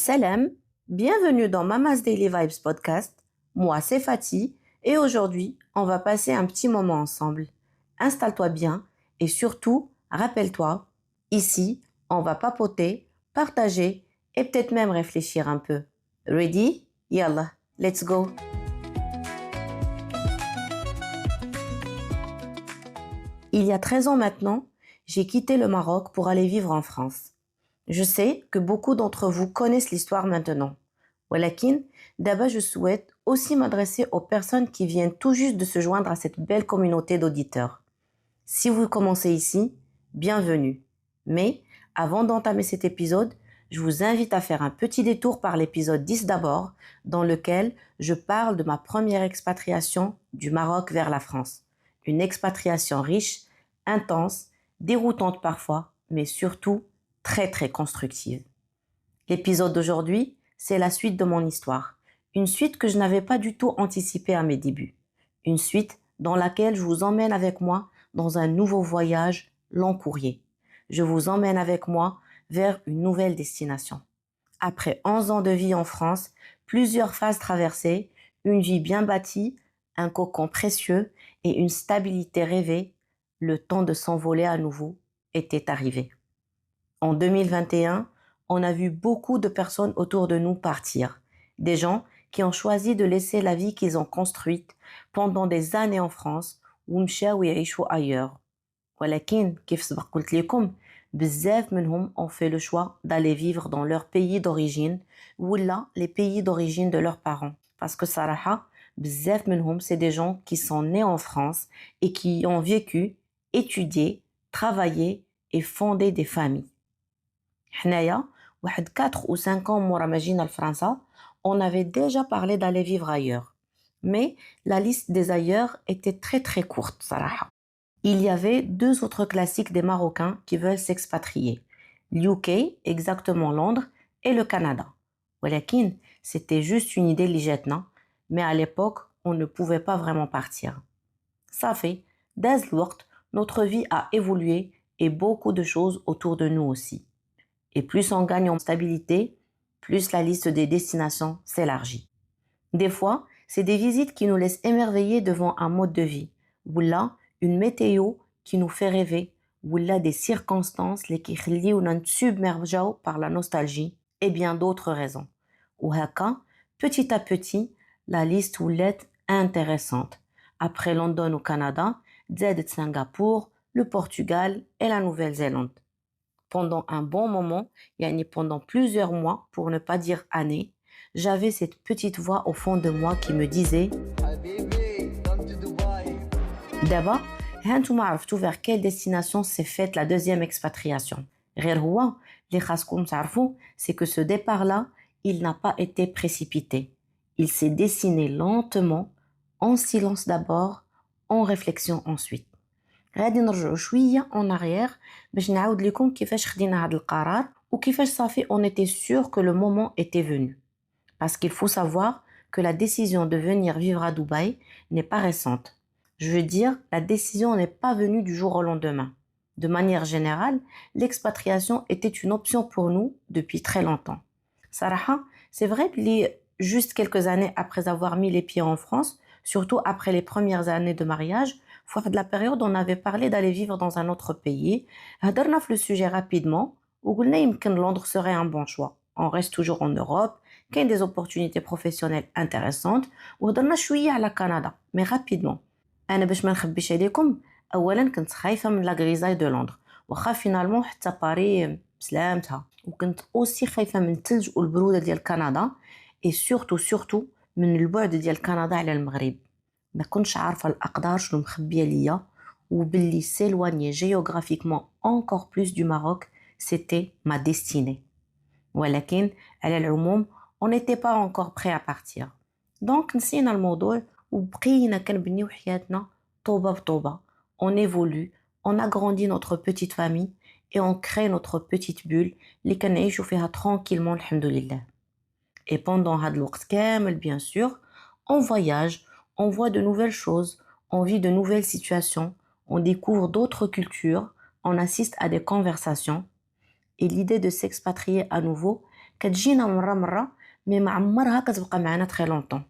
Salam, bienvenue dans Mama's Daily Vibes podcast. Moi, c'est Fatih et aujourd'hui, on va passer un petit moment ensemble. Installe-toi bien et surtout, rappelle-toi, ici, on va papoter, partager et peut-être même réfléchir un peu. Ready? Yallah, let's go! Il y a 13 ans maintenant, j'ai quitté le Maroc pour aller vivre en France. Je sais que beaucoup d'entre vous connaissent l'histoire maintenant. Walakin, d'abord je souhaite aussi m'adresser aux personnes qui viennent tout juste de se joindre à cette belle communauté d'auditeurs. Si vous commencez ici, bienvenue. Mais avant d'entamer cet épisode, je vous invite à faire un petit détour par l'épisode 10 d'abord, dans lequel je parle de ma première expatriation du Maroc vers la France. Une expatriation riche, intense, déroutante parfois, mais surtout très constructive. L'épisode d'aujourd'hui, c'est la suite de mon histoire. Une suite que je n'avais pas du tout anticipée à mes débuts. Une suite dans laquelle je vous emmène avec moi dans un nouveau voyage long courrier. Je vous emmène avec moi vers une nouvelle destination. Après 11 ans de vie en France, plusieurs phases traversées, une vie bien bâtie, un cocon précieux et une stabilité rêvée, le temps de s'envoler à nouveau était arrivé. En 2021, on a vu beaucoup de personnes autour de nous partir. Des gens qui ont choisi de laisser la vie qu'ils ont construite pendant des années en France ومشاو يعيشوا ailleurs. ولكن كيف سبق قلت لكم بزاف منهم ont fait le choix d'aller vivre dans leur pays d'origine ou là les pays d'origine de leurs parents. Parce que صراحة بزاف منهم c'est des gens qui sont nés en France et qui ont vécu, étudié, travaillé et fondé des familles. حنايا واحد 4 ou 5 ans مورا ما جينا لفرنسا on avait déjà parlé d'aller vivre ailleurs. Mais la liste des ailleurs était très courte صراحة. Il y avait 2 autres classiques des Marocains qui veulent s'expatrier. l'UK, exactement Londres, et le Canada. ولكن c'était juste une idée اللي جاتنا, mais à l'époque, on ne pouvait pas vraiment partir. Ça fait, داز الوقت, notre vie a évolué et beaucoup de choses autour de nous aussi. Et plus on gagne en stabilité, plus la liste des destinations s'élargit. Des fois, c'est des visites qui nous laissent émerveiller devant un mode de vie, ou là, une météo qui nous fait rêver, ou là, des circonstances qui nous submergent par la nostalgie, et bien d'autres raisons. Ou haka, petit à petit, la liste est intéressante. Après London au Canada, زادت Singapour, le Portugal et la Nouvelle-Zélande. Pendant un bon moment, pendant plusieurs mois, pour ne pas dire années, j'avais cette petite voix au fond de moi qui me disait d'abord, هانتوما عرفتوا vers quelle destination s'est faite la deuxième expatriation. غير هو اللي خاصكم تعرفوا, c'est que ce départ-là, il n'a pas été précipité. Il s'est dessiné lentement, en silence d'abord, en réflexion ensuite. غادي نرجعوا شويه en arrière باش نعاود لكم كيفاش خدينا هذا القرار وكيفاش صافي on était sûr que le moment était venu. Parce qu'il faut savoir que la décision de venir vivre à Dubaï n'est pas récente. Je veux dire, la décision n'est pas venue du jour au lendemain. De manière générale, l'expatriation était une option pour nous depuis très longtemps. Saraha, c'est vrai que juste quelques années après avoir mis les pieds en France, surtout après les premières années de mariage, de la période on avait parlé d'aller vivre dans un autre pays. هدرنا في le sujet rapidement وقلنا يمكن Londres serait un bon choix. On reste toujours en Europe, qu'il y a des opportunités professionnelles intéressantes وهدرنا شوية على Canada, mais rapidement. أنا باش ما نخبيش عليكم, أولا كنت خايفة من la grisaille de Londres وخا finalement حتى باري بسلامتها, وكنت aussi خايفة من الثلج والبرودة ديال كندا et surtout من البعد ديال كندا على المغرب. ما كنتش عارفة الأقدار شنو مخبية ليا وباللي s'éloigner géographiquement encore plus du Maroc, c'était ma destinée. ولكن على العموم on n'était pas encore prêt à partir. Donc نسينا الموضوع وبقينا كنبنيو حياتنا طوبة بطوبة. On évolue, on agrandit notre petite famille et on crée notre petite bulle اللي كنعيشو فيها tranquillement الحمد لله. Et pendant هاد الوقت كامل bien sûr, on voyage, on voit de nouvelles choses, on vit de nouvelles situations, on découvre d'autres cultures, on assiste à des conversations. Et l'idée de s'expatrier à nouveau, كتجينا مرة مي ما عمرها كتبقى معنا très longtemps.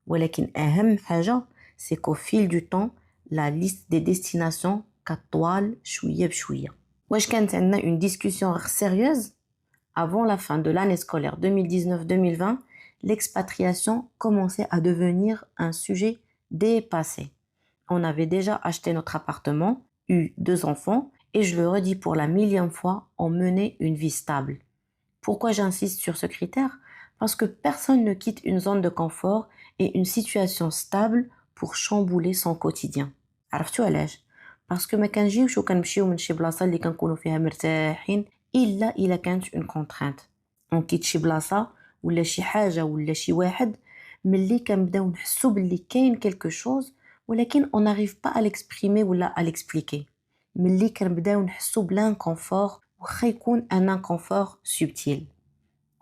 ولكن أهم حاجة c'est qu'au fil du temps la liste des destinations كطوال شوية بشوية. واش كانت عندنا une discussion sérieuse? Avant la fin de l'année scolaire 2019-2020, l'expatriation commençait à devenir un sujet dépassé. On avait déjà acheté notre appartement, eu 2 enfants, et je le redis pour la millième fois, on menait une vie stable. Pourquoi j'insiste sur ce critère? Parce que personne ne quitte une zone de confort et une situation stable pour chambouler son quotidien. عرفتو علاش؟ parce que ما كنجيوش وكنمشيو من شي بلاصه اللي كنكونوا فيها مرتاحين الا كانت une contrainte. on quitte شي بلاصه ولا شي حاجه ولا شي واحد ملي كنبداو نحسو باللي كاين quelque chose ولكن on n'arrive pas à l'exprimer ولا à l'expliquer. ملي كنبداو نحسو بلانكونفور وخا يكون ان انكونفور سبتيل.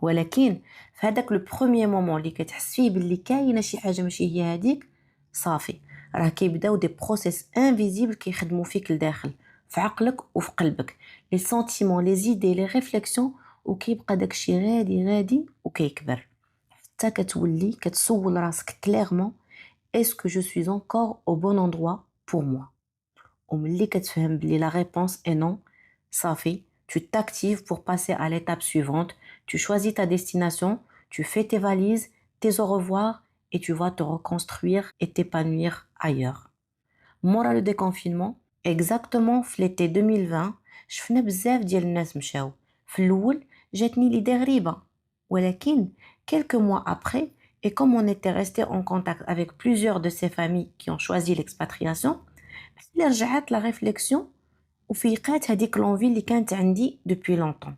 ولكن في هذاك لو بروميير مومون اللي كتحس فيه باللي كاينه شي حاجه ماشي هي هذيك صافي راه كيبداو دي بروسيس انفيزيبل كيخدموا فيك لداخل في عقلك وفي قلبك لي سنتيمون لي زيدي لي ريفليكسيون وكيبقى داكشي غادي وكيكبر حتى كتولي كتسول راسك كليرمون est-ce que je suis encore au bon endroit pour moi. وملي كتفهم بلي la réponse est non صافي tu t'actives pour passer à l'étape suivante, tu choisis ta destination, tu fais tes valises, tes au revoir et tu vas te reconstruire et t'épanouir ailleurs. Mora le déconfinement, exactement في l'été 2020, شفنا بزاف ديال الناس مشاو. في الأول جاتني l'idée غريبة. ولكن quelques mois après, et comme on était resté en contact avec plusieurs de ces familles qui ont choisi l'expatriation, رجعت la réflexion وفيقات هذيك l'envie اللي كانت عندي depuis longtemps.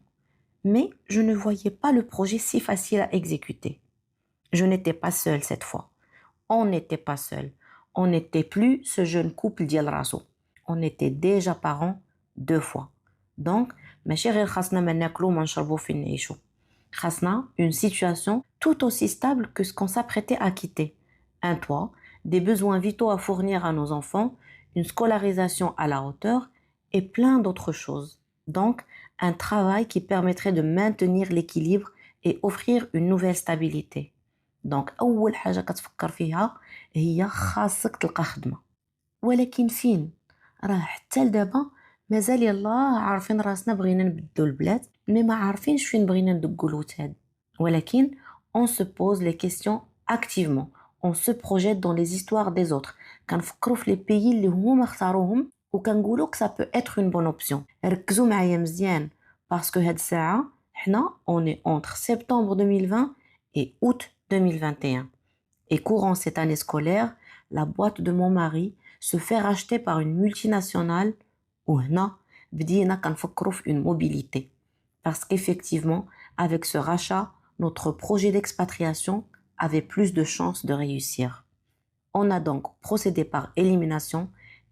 Mais je ne voyais pas le projet si facile à exécuter. Je n'étais pas seule cette fois. On n'était pas seul. On n'était plus ce jeune couple ديال راسو. On était déjà parents 2 fois. Donc, ماشي غير خاصنا ما ناكلو ما نشربو فين نعيشو. خاصنا une situation tout aussi stable que ce qu'on s'apprêtait à quitter. Un toit, des besoins vitaux à fournir à nos enfants, une scolarisation à la hauteur et plein d'autres choses. Donc, un travail qui permettrait de maintenir l'équilibre et offrir une nouvelle stabilité. Donc, أول حاجة كتفكر فيها هي خاصك تلقى خدمة. ولكن فين؟ راه حتى لدابا مازال يلاه عارفين راسنا بغينا نبدلو البلاد مي ما عارفينش فين بغينا ندقو الوتاد. ولكن on se pose les questions activement. On se projette dans les histoires des autres. كنفكروا في les pays اللي هما اختاروهم وكنقولوا que ça peut être une bonne option. ركزوا معايا مزيان parce que هاد الساعة حنا on est entre septembre 2020 et août 2021. Et courant cette année scolaire, la boîte de mon mari se fait racheter par une multinationale وهنا بدينا كنفكروا في une mobilité. Parce qu'effectivement, avec ce rachat, notre projet d'expatriation avait plus de chances de réussir. On a donc procédé par élimination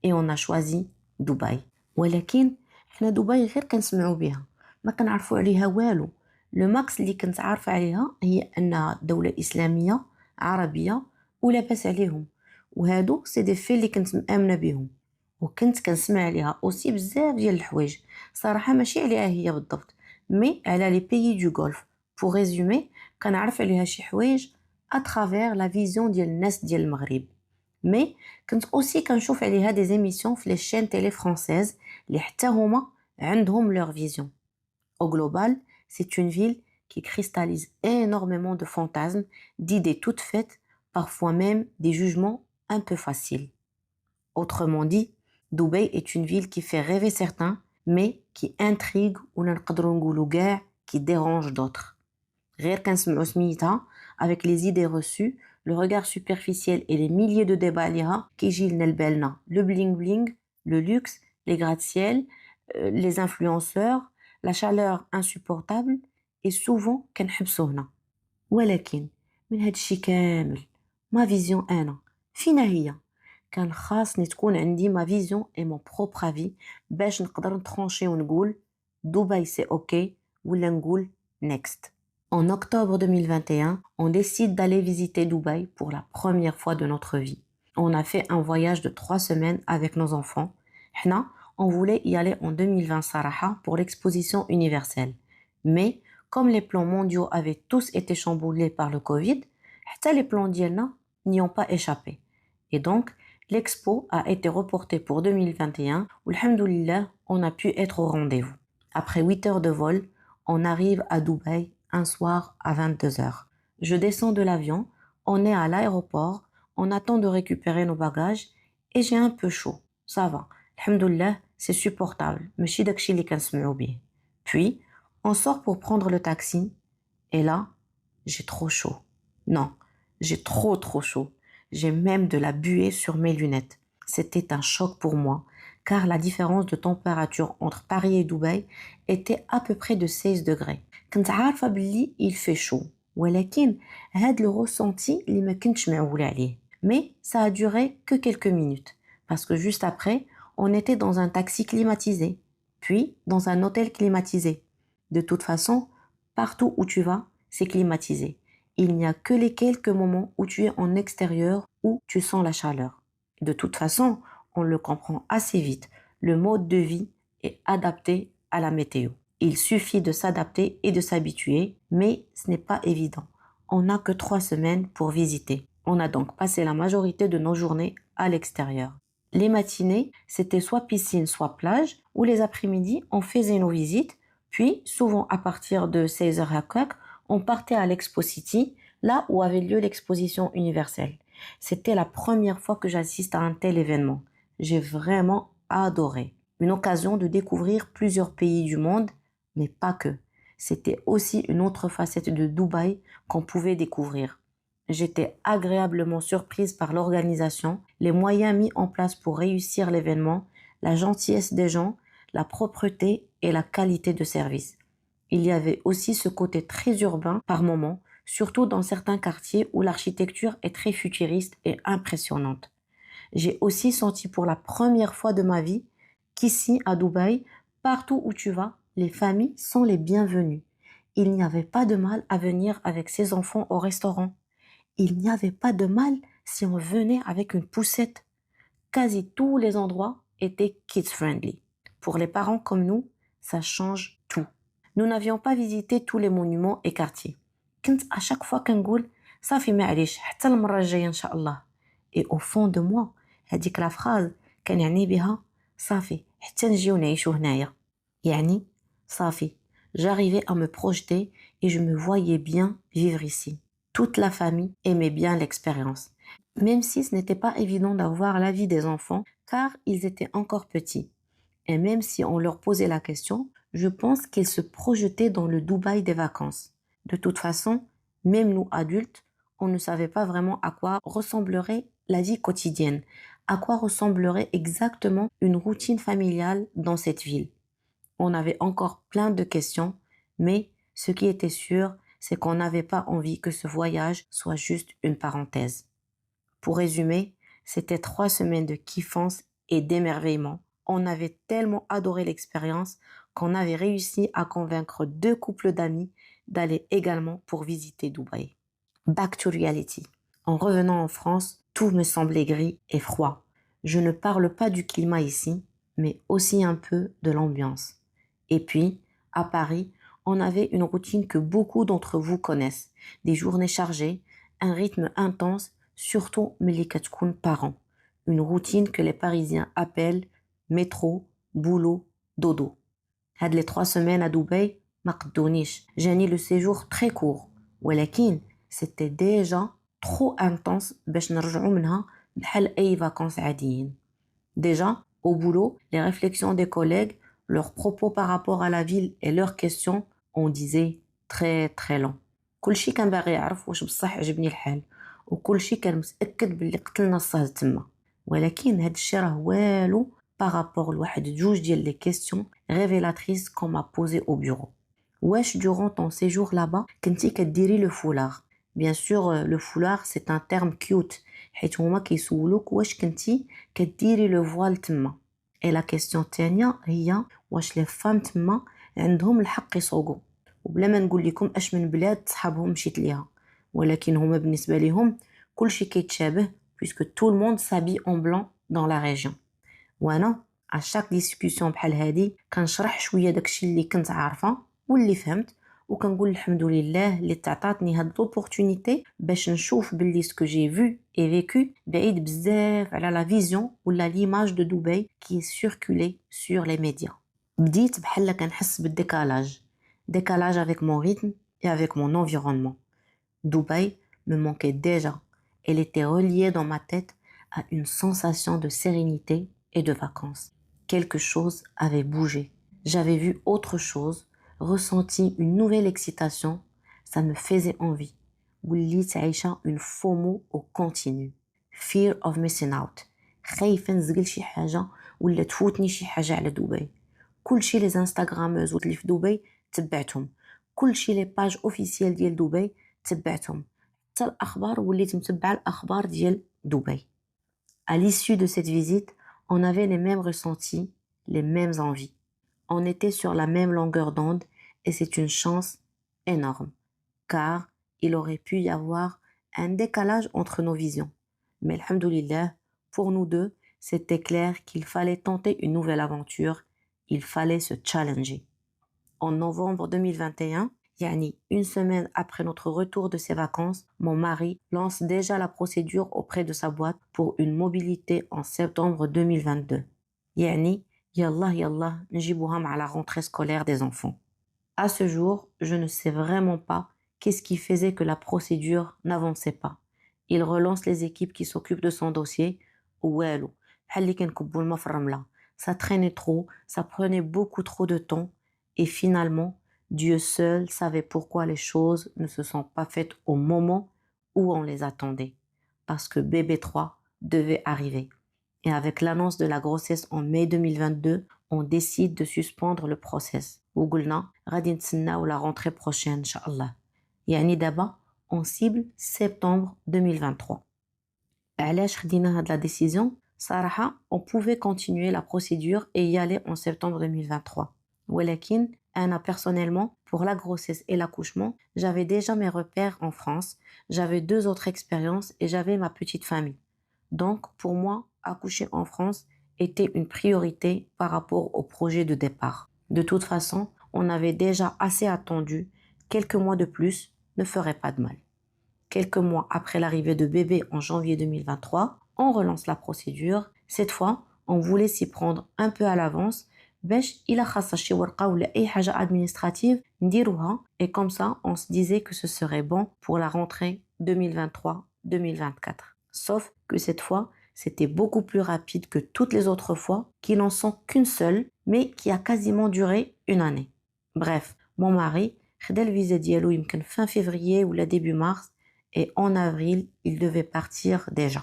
et on a choisi Dubaï. ولكن حنا دبي غير كنسمعوا بها ما كنعرفوا عليها والو. لو ماكس اللي كنت عارفه عليها هي انها دولة اسلامية عربية ولاباس عليهم وهادو سي دي في اللي كنت مآمنة بهم وكنت كنسمع عليها اوسي بزاف ديال الحوايج صراحة ماشي عليها هي بالضبط مي على لي بيي دو غولف. pour résumer كنعرف عليها شي حوايج à travers la vision ديال الناس ديال المغرب. مي كنت اوسي كنشوف عليها des émissions في les chaînes télé françaises اللي حتى هما عندهم leur vision. Au global, c'est une ville qui cristallise énormément de fantasmes, d'idées toutes faites, parfois même des jugements un peu faciles. Autrement dit, Dubaï est une ville qui fait rêver certains, mais qui intrigue ou qui dérange d'autres. غير كنسمعوا سميتها avec les idées reçues, le regard superficiel et les milliers de débats عليها كيجي لنا لبالنا le bling bling, le luxe, les gratte-ciel, les influenceurs, la chaleur insupportable et souvent كنحبسوا هنا. ولكن من هاد الشي كامل ما فيزيون انا فينا هي كان خاصني تكون عندي ما فيزيون et mon propre avis باش نقدر نترونشي ونقول دبي سي اوكي ولا نقول next. En octobre 2021, on décide d'aller visiter Dubaï pour la première fois de notre vie. On a fait un voyage de 3 semaines avec nos enfants. حنا on voulait y aller en 2020 صراحة pour l'exposition universelle. Mais comme les plans mondiaux avaient tous été chamboulés par le Covid, حتى les plans ديالنا n'y ont pas échappé. Et donc, l'expo a été reportée pour 2021 où, alhamdoulilah, on a pu être au rendez-vous. Après 8 heures de vol, on arrive à Dubaï un soir à 22 heures. Je descends de l'avion, on est à l'aéroport, on attend de récupérer nos bagages et j'ai un peu chaud. Ça va, alhamdoulilah, c'est supportable. ماشي داكشي اللي كنسمعو بيه. Puis, on sort pour prendre le taxi et là, j'ai trop chaud. Non, j'ai trop chaud. J'ai même de la buée sur mes lunettes. C'était un choc pour moi, car la différence de température entre Paris et Dubaï était à peu près de 16 degrés. كنت عارفة بلي il fait chaud, ولكن هاد le ressenti اللي ما كنتش معولة عليه. Mais ça a duré que quelques minutes, parce que juste après, on était dans un taxi climatisé, puis dans un hôtel climatisé. De toute façon, partout où tu vas, c'est climatisé. Il n'y a que les quelques moments où tu es en extérieur où tu sens la chaleur. De toute façon, on le comprend assez vite. Le mode de vie est adapté à la météo. Il suffit de s'adapter et de s'habituer, mais ce n'est pas évident. On n'a que 3 semaines pour visiter. On a donc passé la majorité de nos journées à l'extérieur. Les matinées, c'était soit piscine, soit plage, ou les après-midi, on faisait nos visites, puis souvent à partir de 16h, on partait à l'Expo City, là où avait lieu l'exposition universelle. C'était la première fois que j'assiste à un tel événement. J'ai vraiment adoré. Une occasion de découvrir plusieurs pays du monde, mais pas que. C'était aussi une autre facette de Dubaï qu'on pouvait découvrir. J'étais agréablement surprise par l'organisation, les moyens mis en place pour réussir l'événement, la gentillesse des gens, la propreté et la qualité de service. Il y avait aussi ce côté très urbain par moments, surtout dans certains quartiers où l'architecture est très futuriste et impressionnante. J'ai aussi senti pour la première fois de ma vie qu'ici, à Dubaï, partout où tu vas, les familles sont les bienvenues. Il n'y avait pas de mal à venir avec ses enfants au restaurant. Il n'y avait pas de mal si on venait avec une poussette. Quasi tous les endroits étaient kids-friendly. Pour les parents comme nous, ça change tout. Nous n'avions pas visité tous les monuments et quartiers. كنت à chaque fois كنقول صافي معليش حتى المرة الجاية إن شاء الله. Et au fond de moi, هذيك la phrase كان يعني بها صافي حتى نجيو نعيشو هنايا. يعني صافي. J'arrivais à me projeter et je me voyais bien vivre ici. Toute la famille aimait bien l'expérience. Même si ce n'était pas évident d'avoir l'avis des enfants, car ils étaient encore petits. Et même si on leur posait la question, je pense qu'ils se projetaient dans le Dubaï des vacances. De toute façon, même nous adultes, on ne savait pas vraiment à quoi ressemblerait la vie quotidienne, à quoi ressemblerait exactement une routine familiale dans cette ville. On avait encore plein de questions, mais ce qui était sûr, c'est qu'on n'avait pas envie que ce voyage soit juste une parenthèse. Pour résumer, c'était 3 semaines de kiffance et d'émerveillement. On avait tellement adoré l'expérience qu'on avait réussi à convaincre 2 couples d'amis d'aller également pour visiter Dubaï. Back to reality. En revenant en France, tout me semblait gris et froid. Je ne parle pas du climat ici, mais aussi un peu de l'ambiance. Et puis, à Paris, on avait une routine que beaucoup d'entre vous connaissent. Des journées chargées, un rythme intense, surtout ملي كتكون parent. Une routine que les Parisiens appellent métro, boulot, dodo. هاد les 3 semaines à Dubaï ما قدونيش. جاني le séjour très court. ولكن c'était déjà trop intense باش نرجعوا منها بحال أي vacances عاديين. Déjà, au boulot, les réflexions des collègues, leurs propos par rapport à la ville et leurs questions, on disait très long. كلشي كان باغي يعرف واش بصح عجبني الحال وكلشي كان متأكد باللي قتلنا الصهد تما. ولكن هاد الشي راه والو بارابور لواحد جوج ديال les questions révélatrices qu'on m'a posées au bureau. واش durant ton séjour là-bas كنتي كديري le foulard? Bien sûr, le foulard c'est un terme cute حيت هما كيسولوك واش كنتي كديري le voile تما. Et la question الثانية هي واش les femmes تما عندهم الحق يسوقوا. وبلا ما نقول لكم اش من بلاد صحابهم مشيت ليها، ولكن هما بالنسبة لهم كلشي كيتشابه puisque tout le monde s'habille en blanc dans la région. وانا à chaque discussion بحال هادي كنشرح شوية داكشي اللي كنت عارفة واللي فهمت وكنقول الحمد لله اللي تعطاتني هاد l'opportunité باش نشوف باللي ce que j'ai vu et vécu بعيد بزاف على la vision ولا l'image de Dubaï qui est circulée sur les médias. بديت بحال كنحس décalage avec mon rythme et avec mon environnement. Dubaï me manquait déjà. Elle était reliée dans ma tête à une sensation de sérénité et de vacances. Quelque chose avait bougé. J'avais vu autre chose, ressenti une nouvelle excitation. Ça me faisait envie. وليت عايشة une FOMO au continu. Fear of missing out. خايفة نزقل شي حاجة ولا تفوتني شي حاجة على دبي. كلشي les انستغراموز اللي في دبي تبعتهم. كلشي les pages officielles ديال دبي تبعتهم. حتى الأخبار وليت متبعة الأخبار ديال دبي. À l'issue de cette visite, on avait les mêmes ressentis, les mêmes envies. On était sur la même longueur d'onde et c'est une chance énorme, car il aurait pu y avoir un décalage entre nos visions. Mais alhamdoulilah, pour nous deux, c'était clair qu'il fallait tenter une nouvelle aventure, il fallait se challenger. En novembre 2021, yani une semaine après notre retour de ses vacances, mon mari lance déjà la procédure auprès de sa boîte pour une mobilité en septembre 2022. Yani, yallah, njibuha à la rentrée scolaire des enfants. À ce jour, je ne sais vraiment pas qu'est-ce qui faisait que la procédure n'avançait pas. Il relance les équipes qui s'occupent de son dossier. Ouelou, ça traînait trop, ça prenait beaucoup trop de temps. Et finalement, Dieu seul savait pourquoi les choses ne se sont pas faites au moment où on les attendait. Parce que bébé 3 devait arriver. Et avec l'annonce de la grossesse en mai 2022, on décide de suspendre le process. وقلنا غادي نتسناو la rentrée prochaine, Inch'Allah. يعني دابا on cible septembre 2023. علاش خدينا هاد la décision؟ صراحة, on pouvait continuer la procédure et y aller en septembre 2023. ولكن أنا personnellement, pour la grossesse et l'accouchement, j'avais déjà mes repères en France, j'avais 2 autres expériences et j'avais ma petite famille. Donc, pour moi, accoucher en France était une priorité par rapport au projet de départ. De toute façon, on avait déjà assez attendu. Quelques mois de plus ne feraient pas de mal. Quelques mois après l'arrivée de bébé en janvier 2023, on relance la procédure. Cette fois, on voulait s'y prendre un peu à l'avance. باش إلا خاصة شي ورقة ولا أي حاجة administrative نديروها. Et comme ça, on se disait que ce serait bon pour la rentrée 2023-2024. Sauf que cette fois, c'était beaucoup plus rapide que toutes les autres fois, qui n'en sont qu'une seule, mais qui a quasiment duré une année. Bref, mon mari, خدا الفيزا ديالو يمكن fin février ou la début mars, et en avril, il devait partir déjà.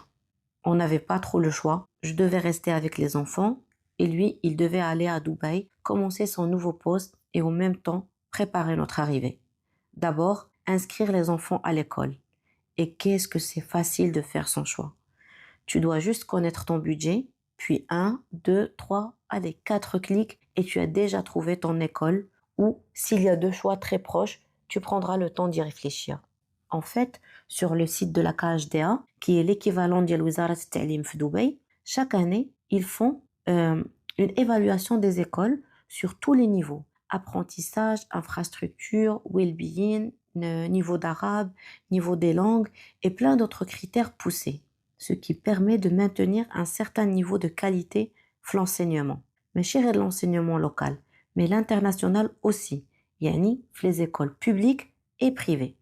On n'avait pas trop le choix. Je devais rester avec les enfants, et lui, il devait aller à Dubaï, commencer son nouveau poste, et en même temps, préparer notre arrivée. D'abord, inscrire les enfants à l'école. Et qu'est-ce que c'est facile de faire son choix. Tu dois juste connaître ton budget, puis 1, 2, 3, allez, 4 clics et tu as déjà trouvé ton école ou s'il y a 2 choix très proches, tu prendras le temps d'y réfléchir. En fait, sur le site de la KHDA, qui est l'équivalent de Wizara Ta'lim في Dubaï, chaque année, ils font une évaluation des écoles sur tous les niveaux. Apprentissage, infrastructure, well-being, niveau d'arabe, niveau des langues et plein d'autres critères poussés, ce qui permet de maintenir un certain niveau de qualité de l'enseignement. Mais chez l'enseignement local, mais l'international aussi, yani les écoles publiques et privées.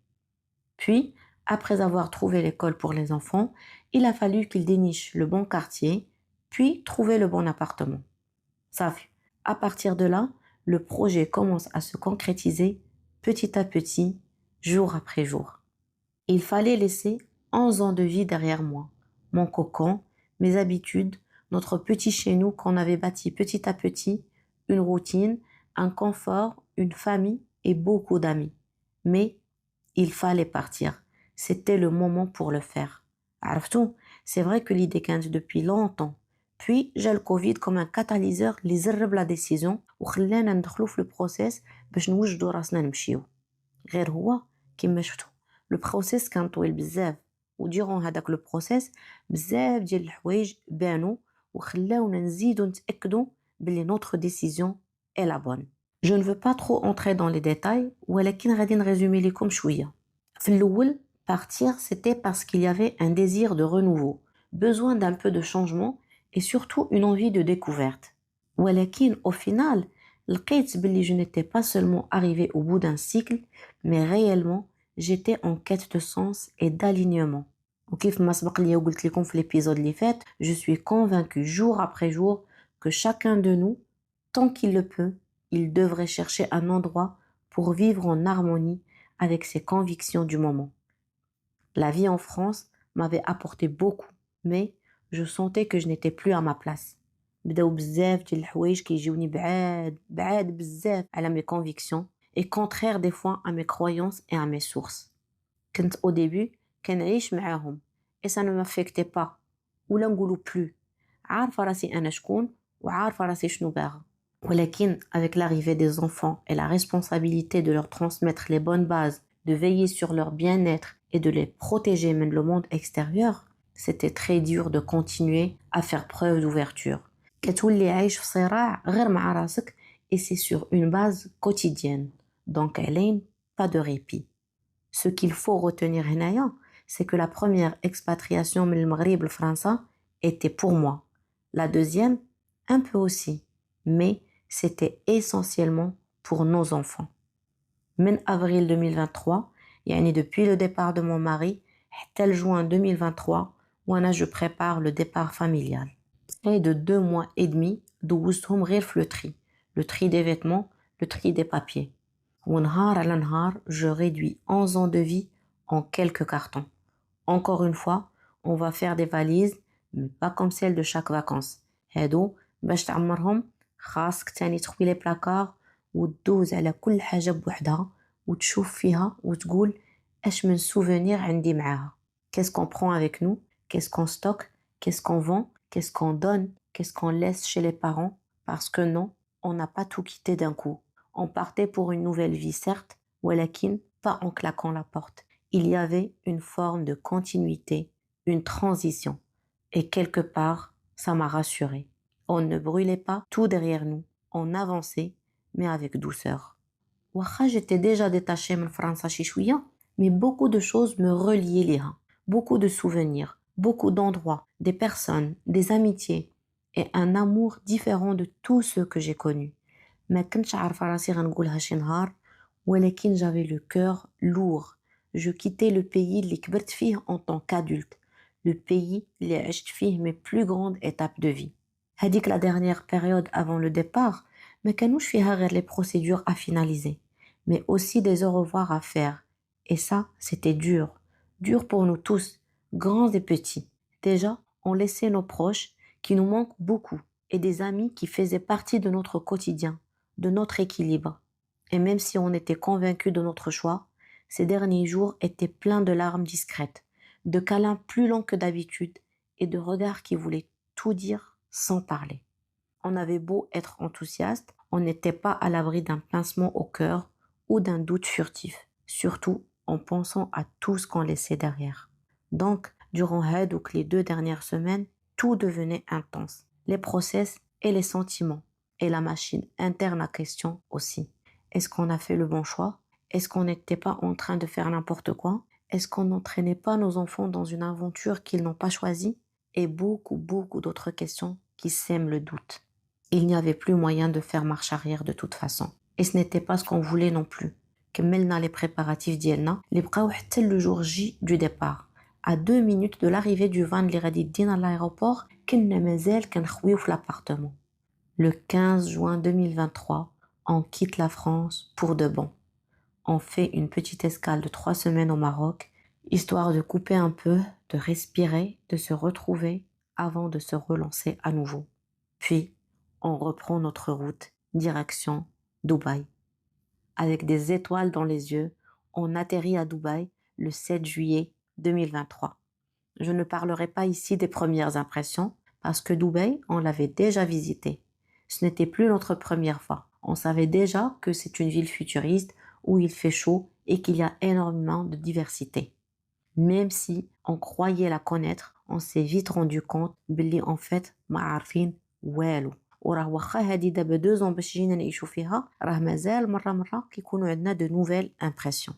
Puis, après avoir trouvé l'école pour les enfants, il a fallu qu'ils dénichent le bon quartier, puis trouver le bon appartement. Ça fait. À partir de là, le projet commence à se concrétiser petit à petit, jour après jour. Il fallait laisser 11 ans de vie derrière moi. Mon cocon, mes habitudes, notre petit chez nous qu'on avait bâti petit à petit, une routine, un confort, une famille et beaucoup d'amis. Mais il fallait partir. C'était le moment pour le faire. عرفتوا, c'est vrai que l'idée quinte depuis longtemps. Puis, j'ai le Covid comme un catalyseur اللي زرب la décision وخلانا ندخلوا في le process باش نوجدوا راسنا نمشيو. غير هو كما شفتوا le process كان طويل بزاف وديرون هذاك le process بزاف ديال الحوايج بانوا وخلاونا نزيدوا نتأكدوا بلي notre décision est la bonne. Je ne veux pas trop entrer dans les détails, ولكن غادي نريزومي لكم شوية. في الأول, partir, c'était parce qu'il y avait un désir de renouveau, besoin d'un peu de changement et surtout une envie de découverte. ولكن au final, لقيت باللي je n'étais pas seulement arrivée au bout d'un cycle, mais réellement, j'étais en quête de sens et d'alignement. وكيف ما سبق لي وقلت لكم في l'épisode اللي فات, je suis convaincue jour après jour que chacun de nous, tant qu'il le peut, il devrait chercher un endroit pour vivre en harmonie avec ses convictions du moment. La vie en France m'avait apporté beaucoup, mais je sentais que je n'étais plus à ma place. بداو بزاف ديال الحوايج كيجيوني بعاد بزاف على mes convictions et contraire des fois à mes croyances et à mes sources. كنت au début كنعيش معاهم et ça ne m'affectait pas ولا نقولوا plus. عارفة راسي أنا شكون وعارفة راسي شنو باغا. ولكن avec l'arrivée des enfants et la responsabilité de leur transmettre les bonnes bases, de veiller sur leur bien-être et de les protéger من le monde extérieur, c'était très dur de continuer à faire preuve d'ouverture. كتولي عايش في صراع غير مع راسك et c'est sur une base quotidienne. Donc Hélène, pas de répit. Ce qu'il faut retenir هنايا, c'est que la première expatriation من المغرب لفرنسا était pour moi. La deuxième, un peu aussi. Mais c'était essentiellement pour nos enfants. من avril 2023, يعني depuis le départ de mon mari, حتى juin 2023, وانا je prépare le départ familial. Et de 2 mois et demi, دوزتهم غير في le tri des vêtements, le tri des papiers. ونهار على نهار, je réduis 11 ans de vie en quelques cartons. Encore une fois, on va faire des valises, mais pas comme celles de chaque vacances. هادو باش تعمرهم خاصك تاني تخوي les placards وتدوز على كل حاجة بوحدها وتشوف فيها وتقول اش من souvenir عندي معاها. Qu'est-ce qu'on prend avec nous? Qu'est-ce qu'on stocke? Qu'est-ce qu'on vend? Qu'est-ce qu'on donne? Qu'est-ce qu'on laisse chez les parents? Parce que non, on n'a pas tout quitté d'un coup. On partait pour une nouvelle vie, certes, ولكن pas en claquant la porte. Il y avait une forme de continuité, une transition. Et quelque part, ça m'a rassurée. On ne brûlait pas tout derrière nous. On avançait, mais avec douceur. واخا j'étais déjà détachée من فرنسا شي شوية, mais beaucoup de choses me reliaient ليها. Beaucoup de souvenirs, beaucoup d'endroits, des personnes, des amitiés et un amour différent de tous ceux que j'ai connus. ما كنتش عارفة راسي غنقولها شي نهار, ولكن j'avais le cœur lourd. Je quittais le pays اللي كبرت فيه en tant qu'adulte, le pays اللي عشت فيه mes plus grandes étapes de vie. هذيك la dernière période avant le départ, ما كانوش فيها غير les procédures à finaliser, mais aussi des au revoir à faire. Et ça, c'était dur. Dur pour nous tous, grands et petits. Déjà, on laissait nos proches qui nous manquent beaucoup et des amis qui faisaient partie de notre quotidien, de notre équilibre. Et même si on était convaincus de notre choix, ces derniers jours étaient pleins de larmes discrètes, de câlins plus longs que d'habitude et de regards qui voulaient tout dire sans parler. On avait beau être enthousiaste, on n'était pas à l'abri d'un pincement au cœur ou d'un doute furtif, surtout en pensant à tout ce qu'on laissait derrière. Donc, durant Hadouk les 2 dernières semaines, tout devenait intense, les process et les sentiments, et la machine interne à question aussi. Est-ce qu'on a fait le bon choix? Est-ce qu'on n'était pas en train de faire n'importe quoi? Est-ce qu'on n'entraînait pas nos enfants dans une aventure qu'ils n'ont pas choisie? Et beaucoup d'autres questions qui sèment le doute. Il n'y avait plus moyen de faire marche arrière de toute façon. Et ce n'était pas ce qu'on voulait non plus. كملنا les préparatifs ديالنا اللي بقاو حتى le jour J du départ. À 2 minutes de l'arrivée du van اللي غادي يدينا à l'aéroport, كنا مازال كنخويو في l'appartement. Le 15 juin 2023, on quitte la France pour de bon. On fait une petite escale de 3 semaines au Maroc, histoire de couper un peu, de respirer, de se retrouver avant de se relancer à nouveau. Puis, on reprend notre route, direction Dubaï. Avec des étoiles dans les yeux, on atterrit à Dubaï le 7 juillet 2023. Je ne parlerai pas ici des premières impressions, parce que Dubaï, on l'avait déjà visité. Ce n'était plus notre première fois. On savait déjà que c'est une ville futuriste où il fait chaud et qu'il y a énormément de diversité. Même si on croyait la connaître, on s'est vite rendu compte بلي en fait ما عارفين والو. وراه واخا هادي دابا 2 ans باش جينا نعيشوا فيها راه مازال مرة كيكونوا عندنا de nouvelles impressions.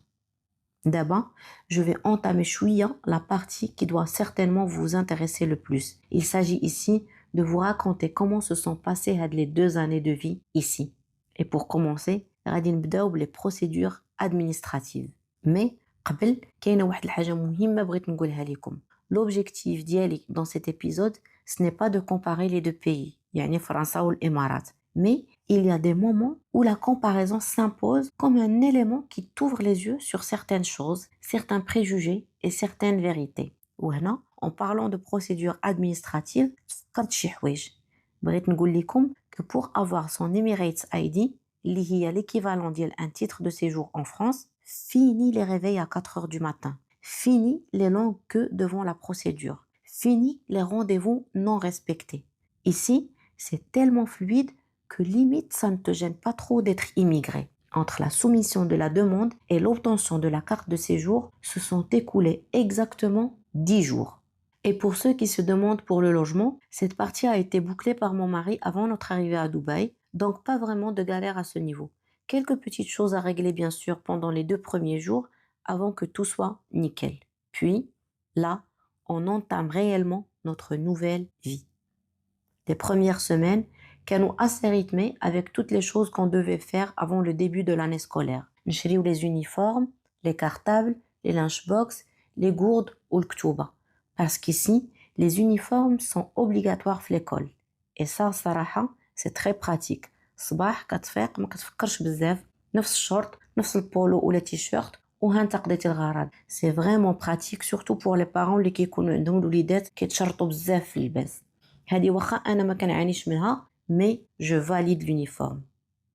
D'abord, je vais entamer chouïa la partie qui doit certainement vous intéresser le plus. Il s'agit ici de vous raconter comment se sont passées les 2 années de vie ici. Et pour commencer, غادي نبداو les procédures administratives. Mais قبل كاينه واحد الحاجه مهمه بغيت نقولها لكم. L'objectif ديالي dans cet épisode, ce n'est pas de comparer les deux pays, يعني فرنسا والإمارات. Mais il y a des moments où la comparaison s'impose comme un élément qui t'ouvre les yeux sur certaines choses, certains préjugés et certaines vérités. وهنا, en parlant de procédures administratives, تفكرت شي حوايج. بغيت نقول لكم que pour avoir son Emirates ID, اللي هي l'équivalent ديال un titre de séjour en France, fini les réveils à 4 heures du matin. Fini les longues queues devant la procédure. Fini les rendez-vous non respectés. Ici, c'est tellement fluide que limite ça ne te gêne pas trop d'être immigré. Entre la soumission de la demande et l'obtention de la carte de séjour, se sont écoulés exactement 10 jours. Et pour ceux qui se demandent pour le logement, cette partie a été bouclée par mon mari avant notre arrivée à Dubaï, donc pas vraiment de galère à ce niveau. Quelques petites choses à régler bien sûr pendant les 2 premiers jours avant que tout soit nickel. Puis, là, on entame réellement notre nouvelle vie. Les premières semaines كانوا assez rythmées avec toutes les choses qu'on devait faire avant le début de l'année scolaire. نشريو les uniformes, les cartables, les lunchbox, les gourdes ou le ktuba. Parce qu'ici, les uniformes sont obligatoires في l'école. Et ça, صراحة, c'est très pratique. صباح كتفيق ما كتفكرش بزاف نفس الشورت نفس البولو ولا تيشيرت وها انت قضيتي الغرض. C'est vraiment pratique surtout pour les parents اللي كيكونوا عندهم الوليدات كيتشرطوا بزاف في اللباس. هذه واخا انا ما كنعانيش منها mais je valide l'uniforme.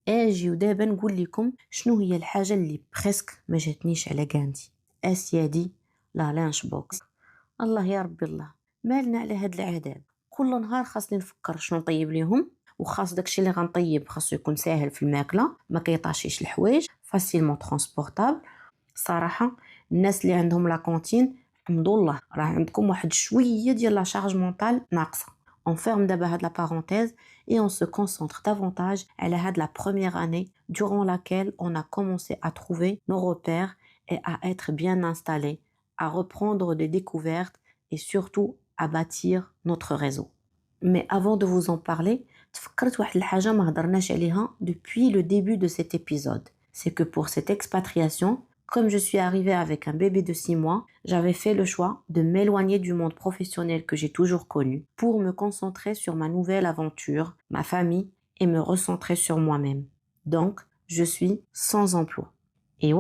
اجيو دابا نقول لكم شنو هي الحاجه اللي بريسك ما جاتنيش على كانتي. اسيادي لا لانش بوكس. الله يا ربي الله مالنا على هاد العذاب. كل نهار خاصني نفكر شنو نطيب ليهم وخاص داكشي اللي غنطيب خاصو يكون ساهل في الماكله ما كيطاشيش الحوايج فاسيلمون ترانسبورطابل. صراحه الناس اللي عندهم لا كونتين الحمد لله راه عندكم واحد شويه ديال لا شارج مونطال ناقصه. On ferme d'abord la parenthèse et on se concentre davantage à la première année durant laquelle on a commencé à trouver nos repères et à être bien installés, à reprendre des découvertes et surtout à bâtir notre réseau. Mais avant de vous en parler, تفكرت واحد الحاجة ما هضرناش عليها depuis le début de cet épisode. C'est que pour cette expatriation, comme je suis arrivée avec un bébé de 6 mois, j'avais fait le choix de m'éloigner du monde professionnel que j'ai toujours connu pour me concentrer sur ma nouvelle aventure, ma famille et me recentrer sur moi-même. Donc, je suis sans emploi. Et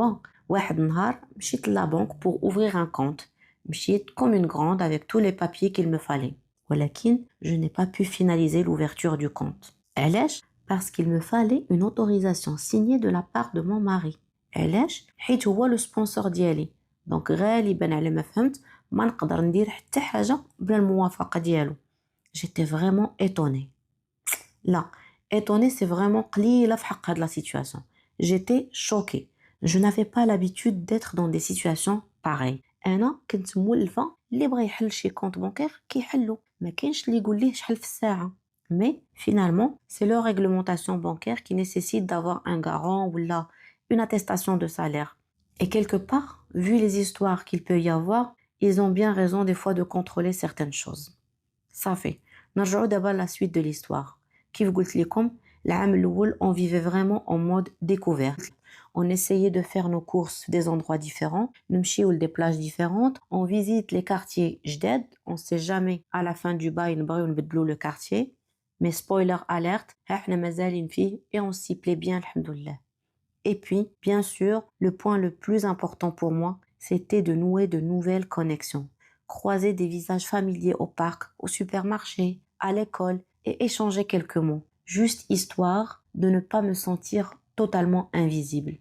واحد النهار مشيت à la banque pour ouvrir un compte. مشيت comme une grande avec tous les papiers qu'il me fallait. ولكن je n'ai pas pu finaliser l'ouverture du compte. علاش؟ Parce qu'il me fallait une autorisation signée de la part de mon mari. علاش؟ حيت هو لو سبونسور ديالي. دونك غالبا على ما فهمت ما نقدر ندير حتى حاجة بلا الموافقة ديالو. J'étais vraiment étonnée. لا, étonnée c'est vraiment قليلة في حق هاد la situation. J'étais choquée. Je n'avais pas l'habitude d'être dans des situations pareilles. أنا كنت مولفة اللي بغى يحل شي كونت بانكير كيحلو ما كاينش اللي يقول ليه شحال في الساعة. Mais finalement, c'est leur réglementation bancaire qui nécessite d'avoir un garant ou là une attestation de salaire. Et quelque part, vu les histoires qu'il peut y avoir, ils ont bien raison des fois de contrôler certaines choses. Ça fait. نرجعوا دابا la suite de l'histoire. كيف قلت لكم العام الأول on vivait vraiment en mode découverte. On essayait de faire nos courses des endroits différents, نمشيو des plages différentes, on visite les quartiers جداد, on sait jamais à la fin du bail نبغيو نبدلو le quartier. Mais spoiler alerte, احنا مازالين فيه et on s'y plaît bien alhamdoulilah. Et puis, bien sûr, le point le plus important pour moi, c'était de nouer de nouvelles connexions. Croiser des visages familiers au parc, au supermarché, à l'école et échanger quelques mots. Juste histoire de ne pas me sentir totalement invisible.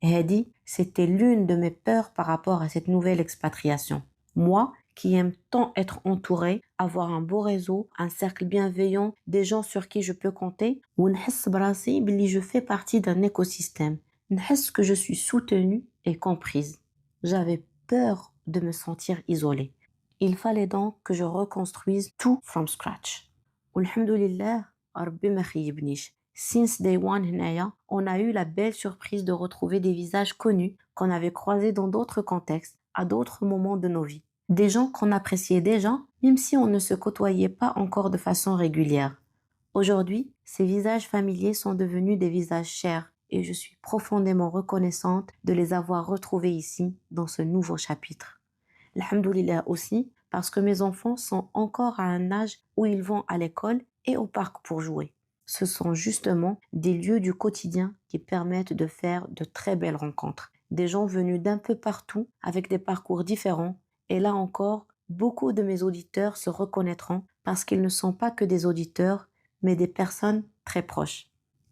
Hadi, c'était l'une de mes peurs par rapport à cette nouvelle expatriation. Moi, qui aime tant être entourée, avoir un beau réseau, un cercle bienveillant, des gens sur qui je peux compter, ونحس براسي بلي je fais partie d'un écosystème. نحس que je suis soutenue et comprise. J'avais peur de me sentir isolée. Il fallait donc que je reconstruise tout from scratch. والحمد لله ربي ما خيبنيش. Since day one هنايا, on a eu la belle surprise de retrouver des visages connus qu'on avait croisés dans d'autres contextes, à d'autres moments de nos vies. Des gens qu'on appréciait déjà, même si on ne se côtoyait pas encore de façon régulière. Aujourd'hui, ces visages familiers sont devenus des visages chers et je suis profondément reconnaissante de les avoir retrouvés ici, dans ce nouveau chapitre. Alhamdoulilah aussi, parce que mes enfants sont encore à un âge où ils vont à l'école et au parc pour jouer. Ce sont justement des lieux du quotidien qui permettent de faire de très belles rencontres. Des gens venus d'un peu partout avec des parcours différents. Et là encore, beaucoup de mes auditeurs se reconnaîtront parce qu'ils ne sont pas que des auditeurs, mais des personnes très proches.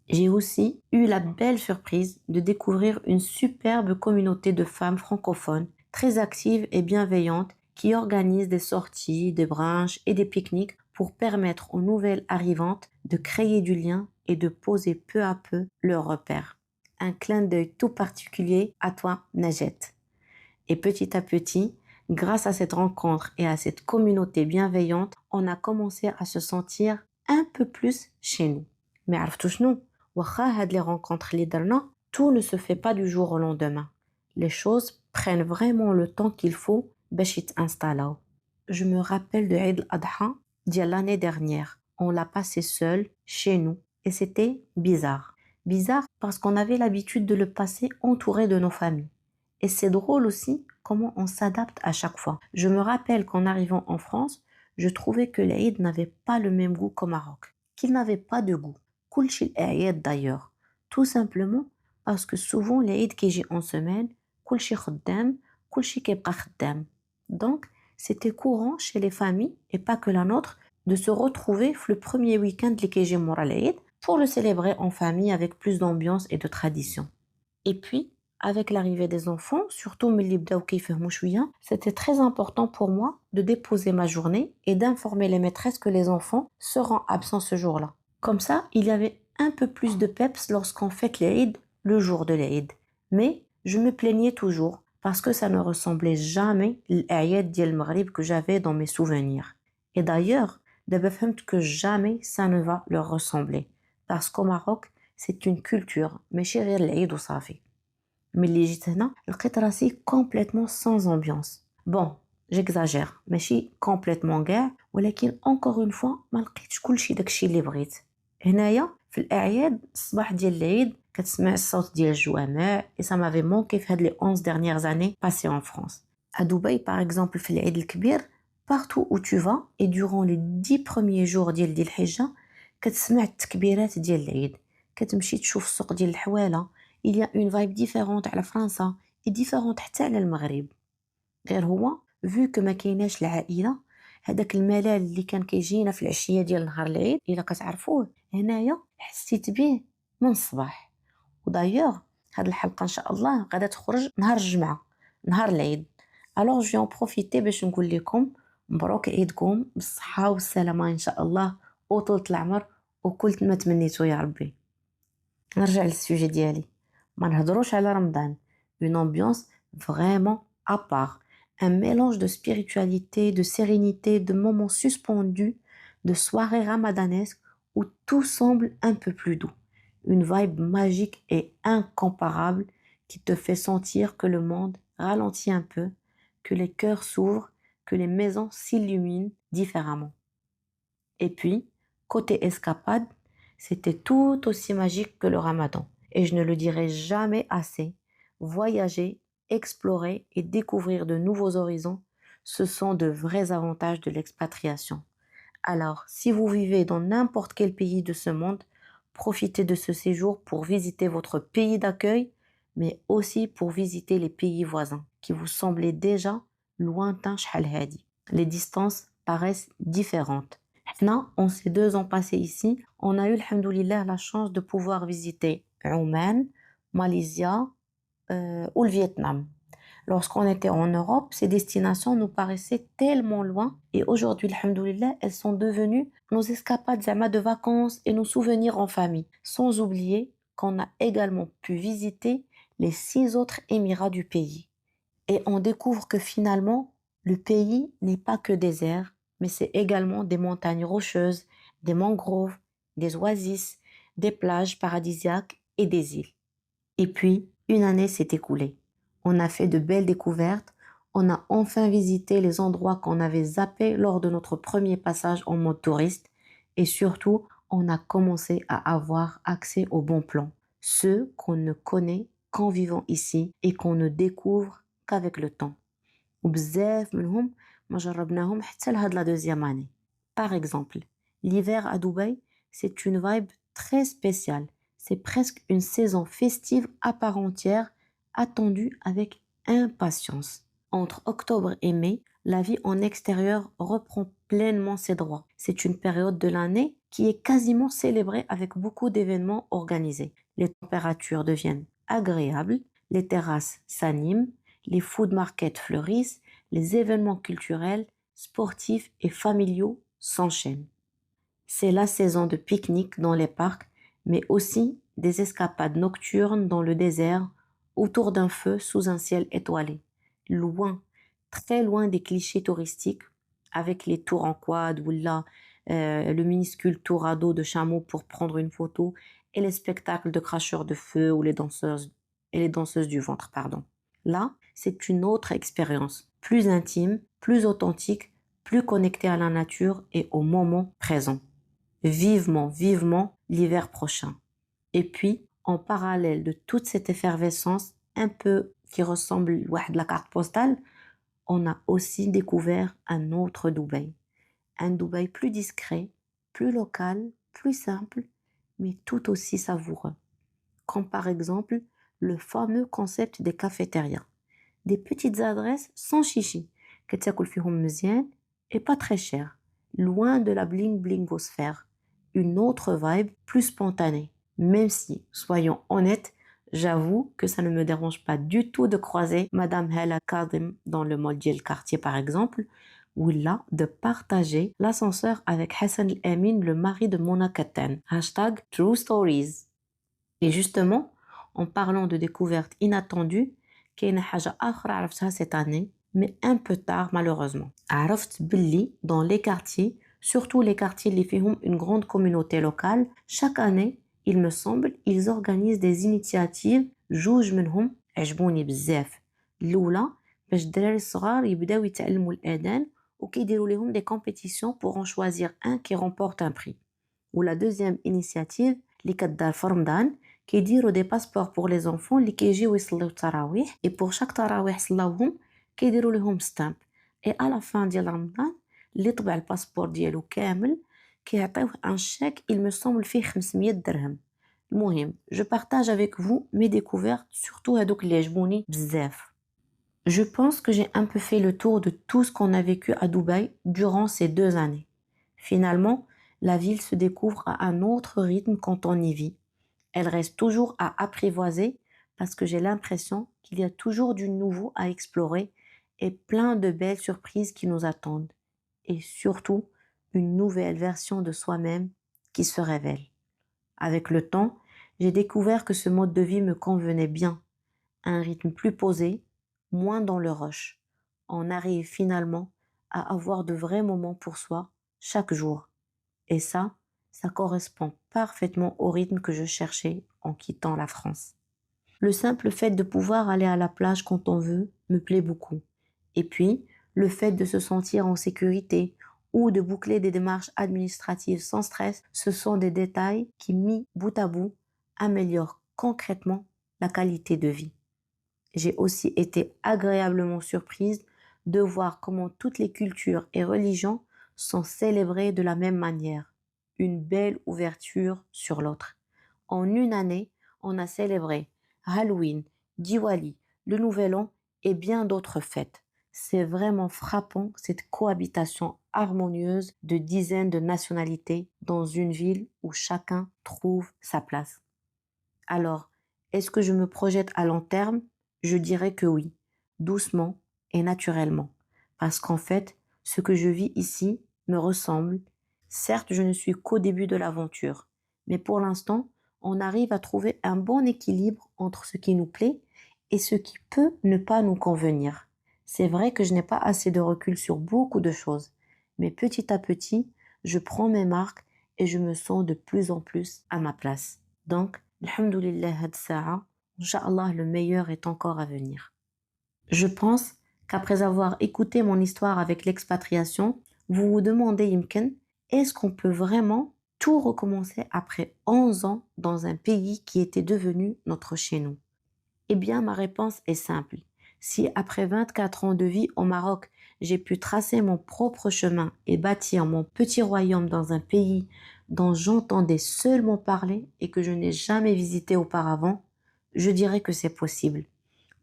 J'ai aussi eu la belle surprise de découvrir une superbe communauté de femmes francophones, très actives et bienveillantes, qui organisent des sorties, des brunchs et des pique-niques pour permettre aux nouvelles arrivantes de créer du lien et de poser peu à peu leurs repères. Un clin d'œil tout particulier à toi, Najet. Et petit à petit, grâce à cette rencontre et à cette communauté bienveillante, on a commencé à se sentir un peu plus chez nous. Mais عرفتوا شنو؟ واخا هاد les rencontres اللي درنا, tout ne se fait pas du jour au lendemain. Les choses prennent vraiment le temps qu'il faut باش يتinstallaو. Je me rappelle de Eid al-Adha d'il l'année dernière. On l'a passé seul, chez nous, et c'était bizarre. Bizarre parce qu'on avait l'habitude de le passer entouré de nos familles. Et c'est drôle aussi comment on s'adapte à chaque fois. Je me rappelle qu'en arrivant en France, je trouvais que l'Aïd n'avait pas le même goût qu'au Maroc, qu'il n'avait pas de goût. كلشي الأعياد d'ailleurs. Tout simplement parce que souvent l'Aïd qui يجي en semaine, كلشي خدام, كلشي كيبقى خدام. Donc, c'était courant chez les familles, et pas que la nôtre, de se retrouver le premier week-end اللي كيجي مورا العيد pour le célébrer en famille avec plus d'ambiance et de tradition. Et puis, avec l'arrivée des enfants, surtout ملي بداو كيفهموا شوية, c'était très important pour moi de déposer ma journée et d'informer les maîtresses que les enfants seront absents ce jour-là. Comme ça, il y avait un peu plus de peps lorsqu'on fête l'Aïd le jour de l'Aïd. Mais je me plaignais toujours parce que ça ne ressemblait jamais l'Aïd ديال المغرب que j'avais dans mes souvenirs. Et d'ailleurs, دابا فهمت que jamais ça ne va leur ressembler. Parce qu'au Maroc, c'est une culture, ماشي غير العيد وصافي. ملي جيت هنا لقيت راسي complètement sans ambiance. Bon, j'exagère, ماشي complètement كاع, ولكن encore une fois ما لقيتش كلشي داكشي اللي بغيت. هنايا في الأعياد الصباح ديال العيد كتسمع الصوت ديال الجوامع et ça m'avait manqué في هاد les 11 dernières années passées en France. À Dubaï par exemple في العيد الكبير, partout où tu vas et durant les 10 premiers jours ديال ذي الحجة كتسمع التكبيرات ديال العيد. كتمشي تشوف السوق ديال الحوالة. Il y a une vibe différente على فرنسا et différente حتى على المغرب. غير هو vu que ما كايناش العائلة, هذاك الملل اللي كان كيجينا في العشية ديال نهار العيد إلا كتعرفوه, هنايا حسيت به من الصباح. ودايوغ هاد الحلقة إن شاء الله غادا تخرج نهار الجمعة, نهار العيد. Alors je vais en profiter باش نقول لكم مبروك عيدكم بالصحة والسلامة إن شاء الله وطولة العمر وكل ما تمنيتو يا ربي. نرجع للسوجي ديالي. ما نهضروش على رمضان. Une ambiance vraiment à part. Un mélange de spiritualité, de sérénité, de moments suspendus, de soirées ramadanesques où tout semble un peu plus doux. Une vibe magique et incomparable qui te fait sentir que le monde ralentit un peu, que les cœurs s'ouvrent, que les maisons s'illuminent différemment. Et puis, côté escapade, c'était tout aussi magique que le Ramadan. Et je ne le dirai jamais assez. Voyager, explorer et découvrir de nouveaux horizons, ce sont de vrais avantages de l'expatriation. Alors, si vous vivez dans n'importe quel pays de ce monde, profitez de ce séjour pour visiter votre pays d'accueil, mais aussi pour visiter les pays voisins qui vous semblaient déjà lointains. Les distances paraissent différentes. Maintenant, en ces 2 ans passés ici, on a eu, alhamdoulilah, la chance de pouvoir visiter Oman, Malaysia ou le Vietnam. Lorsqu'on était en Europe, ces destinations nous paraissaient tellement loin et aujourd'hui, alhamdoulilah, elles sont devenues nos escapades de vacances et nos souvenirs en famille. Sans oublier qu'on a également pu visiter les 6 autres émirats du pays. Et on découvre que finalement, le pays n'est pas que désert, mais c'est également des montagnes rocheuses, des mangroves des oasis, des plages paradisiaques et des îles. Et puis, une année s'est écoulée. On a fait de belles découvertes, on a enfin visité les endroits qu'on avait zappés lors de notre premier passage en mode touriste et surtout, on a commencé à avoir accès aux bons plans, ceux qu'on ne connaît qu'en vivant ici et qu'on ne découvre qu'avec le temps. وبزاف منهم ما جربناهم حتى لهاد la deuxième année. Par exemple, l'hiver à Dubaï, c'est une vibe très spéciale. C'est presque une saison festive à part entière, attendue avec impatience. Entre octobre et mai, la vie en extérieur reprend pleinement ses droits. C'est une période de l'année qui est quasiment célébrée avec beaucoup d'événements organisés. Les températures deviennent agréables, les terrasses s'animent, les food markets fleurissent, les événements culturels, sportifs et familiaux s'enchaînent. C'est la saison de pique-nique dans les parcs, mais aussi des escapades nocturnes dans le désert, autour d'un feu sous un ciel étoilé. Loin, très loin des clichés touristiques, avec les tours en quad ou là, le minuscule tour à dos de chameau pour prendre une photo et les spectacles de cracheurs de feu ou les danseuses du ventre, pardon. Là, c'est une autre expérience, plus intime, plus authentique, plus connectée à la nature et au moment présent. Vivement, vivement l'hiver prochain. Et puis, en parallèle de toute cette effervescence, un peu qui ressemble à la carte postale, on a aussi découvert un autre Dubaï. Un Dubaï plus discret, plus local, plus simple, mais tout aussi savoureux. Comme par exemple le fameux concept des cafétérias. Des petites adresses sans chichi, que تاكل فيهم مزيان et pas très cher, loin de la bling blingosphère. Une autre vibe plus spontanée. Même si, soyons honnêtes, j'avoue que ça ne me dérange pas du tout de croiser Madame Hala Kadim dans le mall Diel Quartier par exemple, ou là de partager l'ascenseur avec Hassan El-Amin, le mari de Mona Kattan. Hashtag True Stories. Et justement, en parlant de découvertes inattendues, كاينة حاجة أخرى عرفتها cette année, mais un peu tard malheureusement. عرفت باللي dans les quartiers, surtout les quartiers اللي فيهم une grande communauté locale, chaque année, il me semble, ils organisent des initiatives جوج منهم عجبوني بزاف. الأولى باش الدراري الصغار يبداو يتعلموا الأذان وكيديروا لهم des compétitions pour en choisir un qui remporte un prix. Ou la deuxième initiative اللي كدار في رمضان كيديروا des passeports pour les enfants اللي كيجيو يصليو التراويح et pour chaque تراويح صلاوهم كيديروا لهم stamp et à la fin ديال رمضان اللي طبع الباسبور ديالو كامل كيعطيوه un chèque il me semble فيه 500 درهم. المهم je partage avec vous mes découvertes surtout هادوك اللي عجبوني بزاف. Je pense que j'ai un peu fait le tour de tout ce qu'on a vécu à Dubaï durant ces 2 années. Finalement, la ville se découvre à un autre rythme quand on y vit. Elle reste toujours à apprivoiser parce que j'ai l'impression qu'il y a toujours du nouveau à explorer et plein de belles surprises qui nous attendent. Et surtout, une nouvelle version de soi-même qui se révèle. Avec le temps, j'ai découvert que ce mode de vie me convenait bien. Un rythme plus posé, moins dans le rush. On arrive finalement à avoir de vrais moments pour soi chaque jour. Et ça correspond parfaitement au rythme que je cherchais en quittant la France. Le simple fait de pouvoir aller à la plage quand on veut me plaît beaucoup. Et puis, le fait de se sentir en sécurité ou de boucler des démarches administratives sans stress, ce sont des détails qui, mis bout à bout, améliorent concrètement la qualité de vie. J'ai aussi été agréablement surprise de voir comment toutes les cultures et religions sont célébrées de la même manière. Une belle ouverture sur l'autre. En une année, on a célébré Halloween, Diwali, le Nouvel An et bien d'autres fêtes. C'est vraiment frappant cette cohabitation harmonieuse de dizaines de nationalités dans une ville où chacun trouve sa place. Alors, est-ce que je me projette à long terme? Je dirais que oui, doucement et naturellement. Parce qu'en fait, ce que je vis ici me ressemble. Certes, je ne suis qu'au début de l'aventure, mais pour l'instant, on arrive à trouver un bon équilibre entre ce qui nous plaît et ce qui peut ne pas nous convenir. C'est vrai que je n'ai pas assez de recul sur beaucoup de choses, mais petit à petit, je prends mes marques et je me sens de plus en plus à ma place. Donc, alhamdoulilah had sa'a, Inch'Allah, le meilleur est encore à venir. Je pense qu'après avoir écouté mon histoire avec l'expatriation, vous vous demandez, Yimken, est-ce qu'on peut vraiment tout recommencer après 11 ans dans un pays qui était devenu notre chez nous? Eh bien, ma réponse est simple. Si après 24 ans de vie au Maroc, j'ai pu tracer mon propre chemin et bâtir mon petit royaume dans un pays dont j'entendais seulement parler et que je n'ai jamais visité auparavant, je dirais que c'est possible.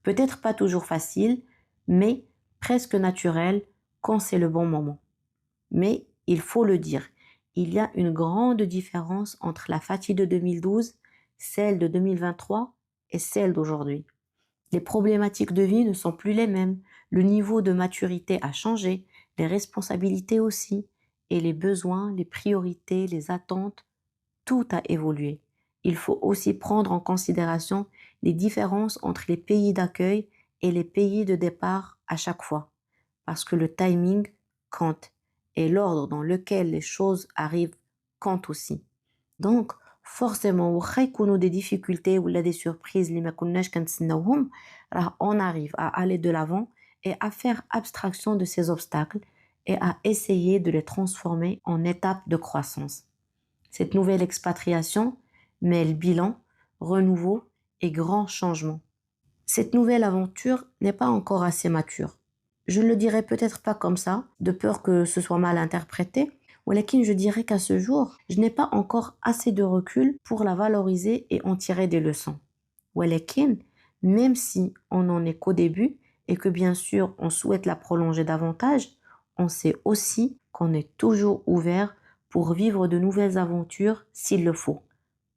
Peut-être pas toujours facile, mais presque naturel quand c'est le bon moment. Mais il faut le dire, il y a une grande différence entre la Fatih de 2012, celle de 2023 et celle d'aujourd'hui. Les problématiques de vie ne sont plus les mêmes, le niveau de maturité a changé, les responsabilités aussi, et les besoins, les priorités, les attentes, tout a évolué. Il faut aussi prendre en considération les différences entre les pays d'accueil et les pays de départ à chaque fois, parce que le timing compte et l'ordre dans lequel les choses arrivent compte aussi. Donc, forcément, واخا يكونوا des difficultés ou des surprises اللي ما كناش كنتسناوهم, on arrive à aller de l'avant et à faire abstraction de ces obstacles et à essayer de les transformer en étapes de croissance. Cette nouvelle expatriation mêle bilan, renouveau et grand changement. Cette nouvelle aventure n'est pas encore assez mature. Je ne le dirai peut-être pas comme ça, de peur que ce soit mal interprété, mais je dirais qu'à ce jour, je n'ai pas encore assez de recul pour la valoriser et en tirer des leçons. ولكن, même si on n'en est qu'au début et que bien sûr on souhaite la prolonger davantage, on sait aussi qu'on est toujours ouvert pour vivre de nouvelles aventures s'il le faut,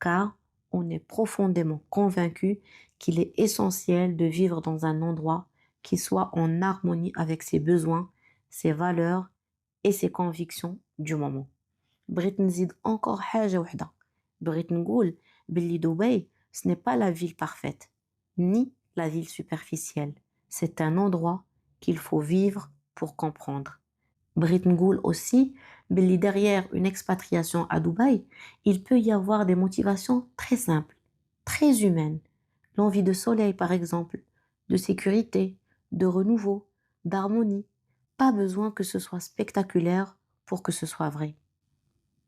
car on est profondément convaincu qu'il est essentiel de vivre dans un endroit qui soit en harmonie avec ses besoins, ses valeurs et ses convictions du moment. بغيت نزيد encore حاجة وحدة. بغيت نقول باللي دبي ce n'est pas la ville parfaite, ni la ville superficielle. C'est un endroit qu'il faut vivre pour comprendre. بغيت نقول aussi باللي derrière une expatriation à Dubaï, il peut y avoir des motivations très simples, très humaines. L'envie de soleil par exemple, de sécurité, de renouveau, d'harmonie. Pas besoin que ce soit spectaculaire pour que ce soit vrai.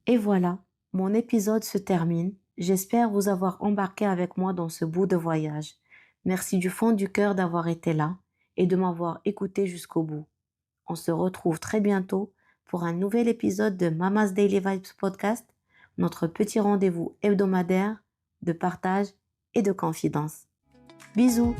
Et voilà, mon épisode se termine. J'espère vous avoir embarqué avec moi dans ce bout de voyage. Merci du fond du cœur d'avoir été là et de m'avoir écouté jusqu'au bout. On se retrouve très bientôt pour un nouvel épisode de Mama's Daily Vibes Podcast, notre petit rendez-vous hebdomadaire de partage et de confidence. Bisous!